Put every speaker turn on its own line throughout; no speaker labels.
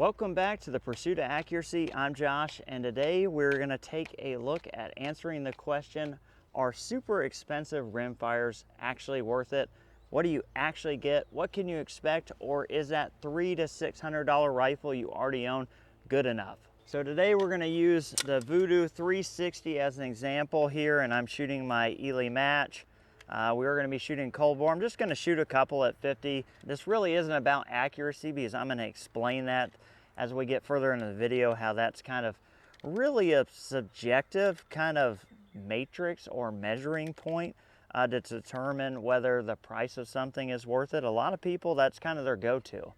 Welcome back to the Pursuit of Accuracy. I'm Josh, and today we're going to take a look at answering the question, are super expensive rimfires actually worth it? What do you actually get? What can you expect? Or is that $300 to $600 rifle you already own good enough? So today we're going to use the Voodoo 360 as an example here, and I'm shooting my Eley match. We're going to be shooting cold bore. I'm just going to shoot a couple at 50. This really isn't about accuracy because I'm going to explain that as we get further into the video, how that's kind of really a subjective kind of matrix or measuring point to determine whether the price of something is worth it. A lot of people, that's kind of their go-to.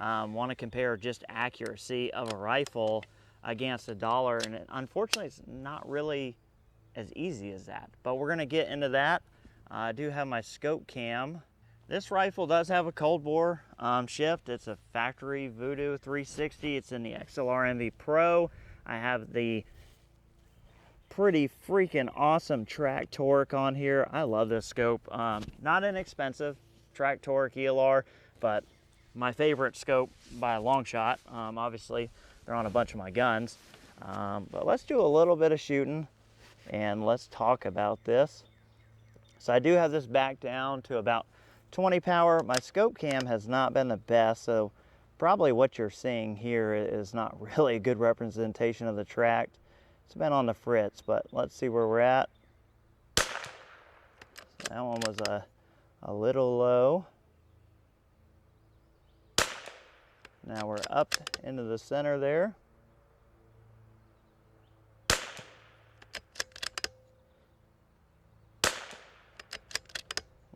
Want to compare just accuracy of a rifle against a dollar, and unfortunately it's not really as easy as that, but we're going to get into that. I do have my scope cam. This rifle does have a cold bore shift. It's a factory Voodoo 360. It's in the XLR MV Pro. I have the pretty freaking awesome track torque on here. I love this scope. Not inexpensive, track torque ELR, but my favorite scope by a long shot. Obviously, they're on a bunch of my guns. But let's do a little bit of shooting and let's talk about this. So I do have this back down to about 20 power. My scope cam has not been the best, so probably what you're seeing here is not really a good representation of the track. It's been on the fritz, but let's see where we're at. That one was a little low. Now we're up into the center there.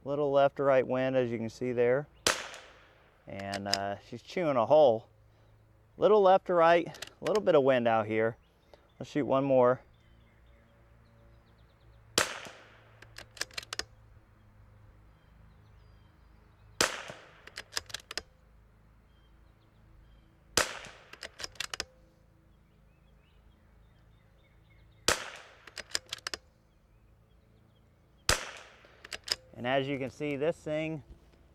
Little left to right wind, as you can see there. And she's chewing a hole. Little left to right, a little bit of wind out here. Let's shoot one more. And as you can see, this thing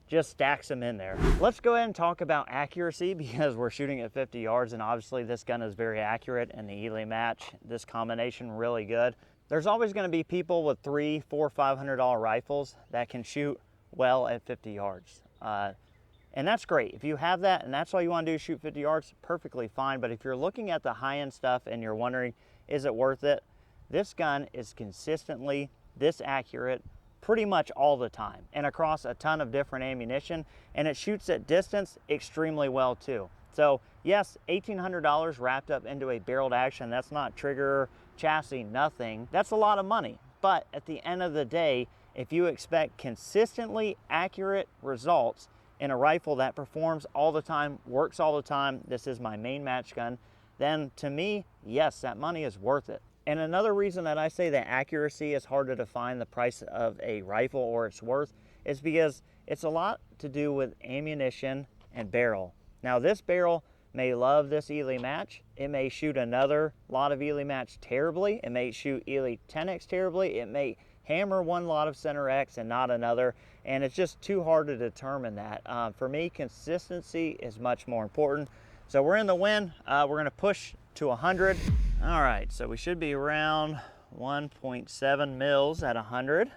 just stacks them in there. Let's go ahead and talk about accuracy because we're shooting at 50 yards and obviously this gun is very accurate and the Eley match, this combination really good. There's always gonna be people with $300, $400, $500 rifles that can shoot well at 50 yards. And that's great. If you have that and that's all you wanna do is shoot 50 yards, perfectly fine. But if you're looking at the high-end stuff and you're wondering, is it worth it? This gun is consistently this accurate pretty much all the time and across a ton of different ammunition, and it shoots at distance extremely well too. So yes, $1,800 wrapped up into a barreled action. That's not trigger, chassis, nothing. That's a lot of money. But at the end of the day, if you expect consistently accurate results in a rifle that performs all the time, works all the time, this is my main match gun, then to me, yes, that money is worth it. And another reason that I say that accuracy is hard to define the price of a rifle or its worth is because it's a lot to do with ammunition and barrel. Now this barrel may love this Eley match. It may shoot another lot of Eley match terribly. It may shoot Eley 10X terribly. It may hammer one lot of Center X and not another. And it's just too hard to determine that. For me, consistency is much more important. So we're in the wind. We're gonna push to 100. All right, so we should be around 1.7 mils at 100.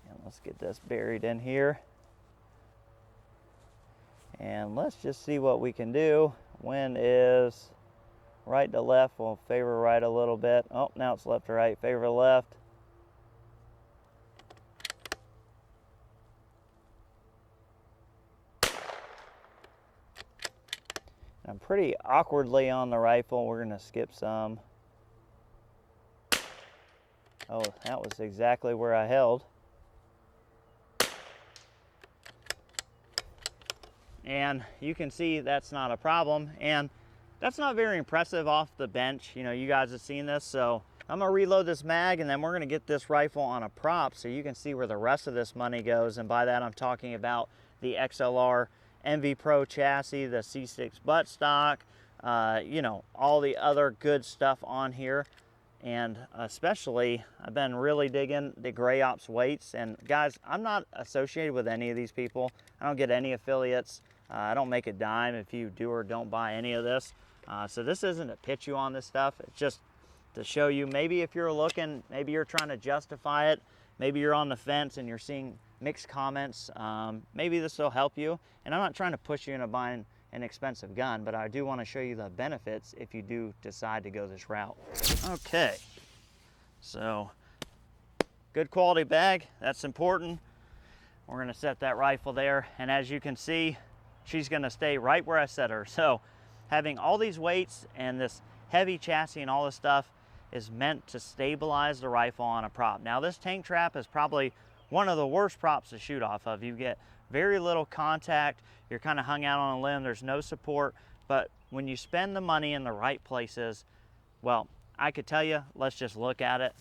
And let's get this buried in here. And let's just see what we can do. Wind is right to left. We'll favor right a little bit. Oh, now it's left to right, favor left. I'm pretty awkwardly on the rifle. We're gonna skip some. Oh, that was exactly where I held. And you can see that's not a problem. And that's not very impressive off the bench. You know, you guys have seen this. So I'm gonna reload this mag and then we're gonna get this rifle on a prop so you can see where the rest of this money goes. And by that, I'm talking about the XLR MV Pro chassis, the C6 buttstock, you know, all the other good stuff on here. And especially, I've been really digging the Gray Ops weights. And guys, I'm not associated with any of these people. I don't get any affiliates. I don't make a dime if you do or don't buy any of this. So this isn't to pitch you on this stuff. It's just to show you, maybe if you're looking, maybe you're trying to justify it, maybe you're on the fence and you're seeing mixed comments, maybe this will help you. And I'm not trying to push you into buying an expensive gun, but I do want to show you the benefits if you do decide to go this route. Okay, so good quality bag, that's important. We're gonna set that rifle there, and as you can see, she's gonna stay right where I set her. So having all these weights and this heavy chassis and all this stuff is meant to stabilize the rifle on a prop. Now this tank trap is probably one of the worst props to shoot off of. You get very little contact, you're kind of hung out on a limb, there's no support, but when you spend the money in the right places, well, I could tell you, let's just look at it.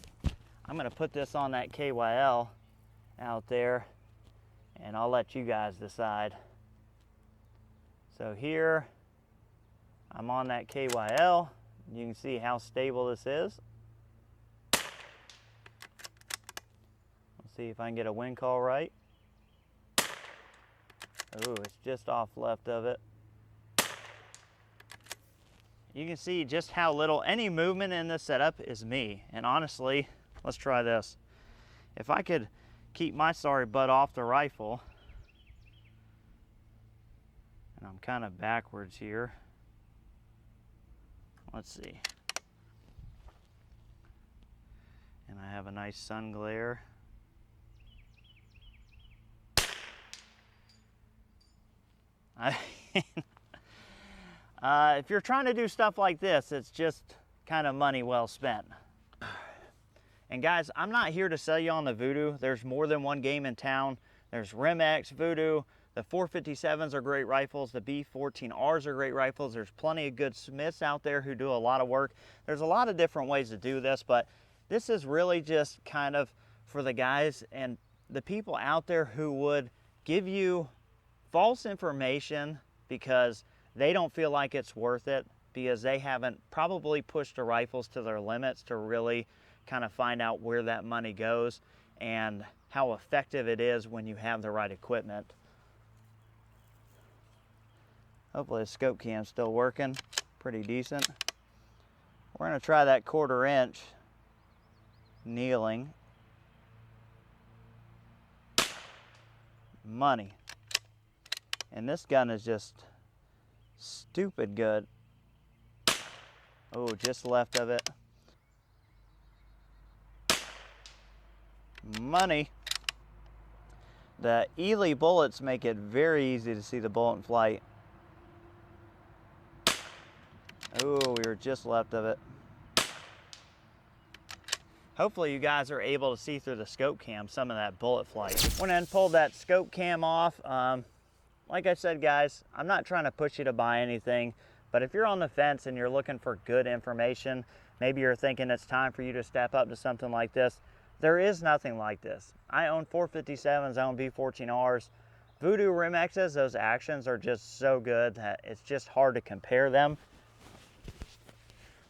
I'm gonna put this on that KYL out there, and I'll let you guys decide. So here, I'm on that KYL. You can see how stable this is. Let's see if I can get a wind call right. Oh, it's just off left of it. You can see just how little any movement in this setup is me. And honestly, let's try this. If I could keep my sorry butt off the rifle, and I'm kind of backwards here. Let's see. And I have a nice sun glare. If you're trying to do stuff like this, it's just kind of money well spent. And guys, I'm not here to sell you on the Vudoo. There's more than one game in town. There's RimX, Vudoo. The 457s are great rifles. The B14Rs are great rifles. There's plenty of good smiths out there who do a lot of work. There's a lot of different ways to do this, but this is really just kind of for the guys and the people out there who would give you false information because they don't feel like it's worth it, because they haven't probably pushed the rifles to their limits to really kind of find out where that money goes and how effective it is when you have the right equipment. Hopefully the scope cam's still working pretty decent. We're going to try that 1/4 inch kneeling. Money. And this gun is just stupid good. Oh, just left of it. Money. The Eley bullets make it very easy to see the bullet in flight. Oh, we were just left of it. Hopefully you guys are able to see through the scope cam some of that bullet flight. Went ahead and pulled that scope cam off. Like I said, guys, I'm not trying to push you to buy anything, but if you're on the fence and you're looking for good information, maybe you're thinking it's time for you to step up to something like this, there is nothing like this. I own 457s, I own B14Rs. Vudoo RimXs, those actions are just so good that it's just hard to compare them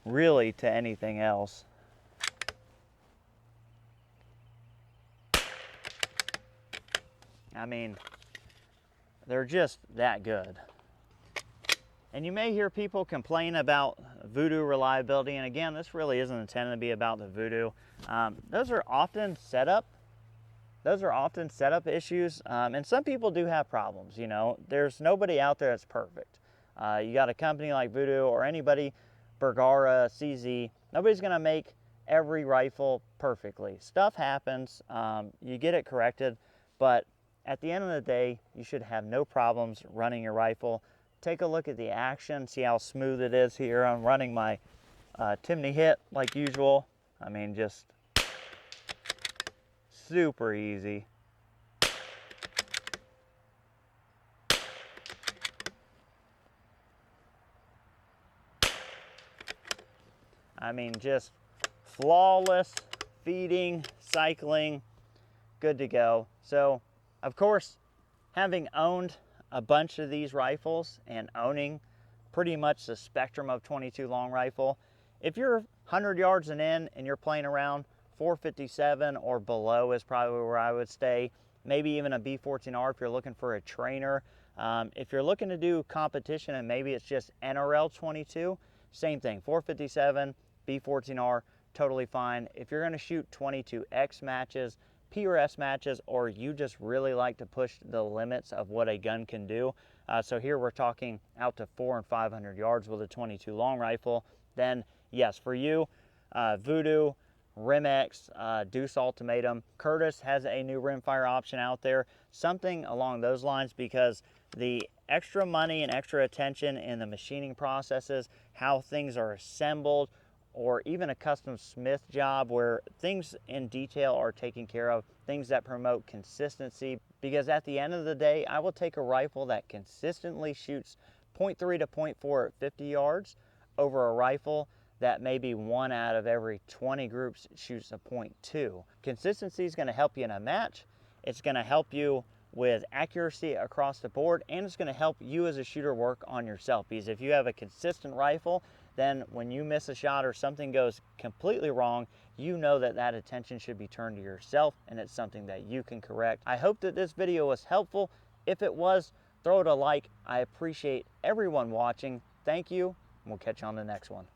really to anything else. I mean, they're just that good. And you may hear people complain about Vudoo reliability, and again, this really isn't intended to be about the Vudoo. Those are often setup issues, and some people do have problems. You know, there's nobody out there that's perfect. You got a company like Vudoo or anybody, Bergara, CZ, nobody's gonna make every rifle perfectly. Stuff happens, you get it corrected, but at the end of the day, you should have no problems running your rifle. Take a look at the action, see how smooth it is here. I'm running my Timney hit like usual. I mean, just super easy. I mean, just flawless feeding, cycling, good to go. So, of course, having owned a bunch of these rifles and owning pretty much the spectrum of 22 long rifle, if you're 100 yards and in and you're playing around, 457 or below is probably where I would stay. Maybe even a B14R if you're looking for a trainer. If you're looking to do competition and maybe it's just NRL 22, same thing, 457, B14R, totally fine. If you're gonna shoot 22X matches, PRS matches, or you just really like to push the limits of what a gun can do, so here we're talking out to 400 and 500 yards with a 22 long rifle, then yes, for you, Voodoo, Rim-X, Deuce Ultimatum. Curtis has a new rimfire option out there, something along those lines, because the extra money and extra attention in the machining processes, how things are assembled, or even a custom Smith job where things in detail are taken care of, things that promote consistency. Because at the end of the day, I will take a rifle that consistently shoots 0.3 to 0.4 at 50 yards over a rifle that maybe 1 out of every 20 groups shoots a 0.2. Consistency is going to help you in a match. It's going to help you with accuracy across the board, and it's going to help you as a shooter work on yourself, because if you have a consistent rifle, then when you miss a shot or something goes completely wrong, you know that that attention should be turned to yourself, and it's something that you can correct. I hope that this video was helpful. If it was, throw it a like. I appreciate everyone watching. Thank you, and we'll catch you on the next one.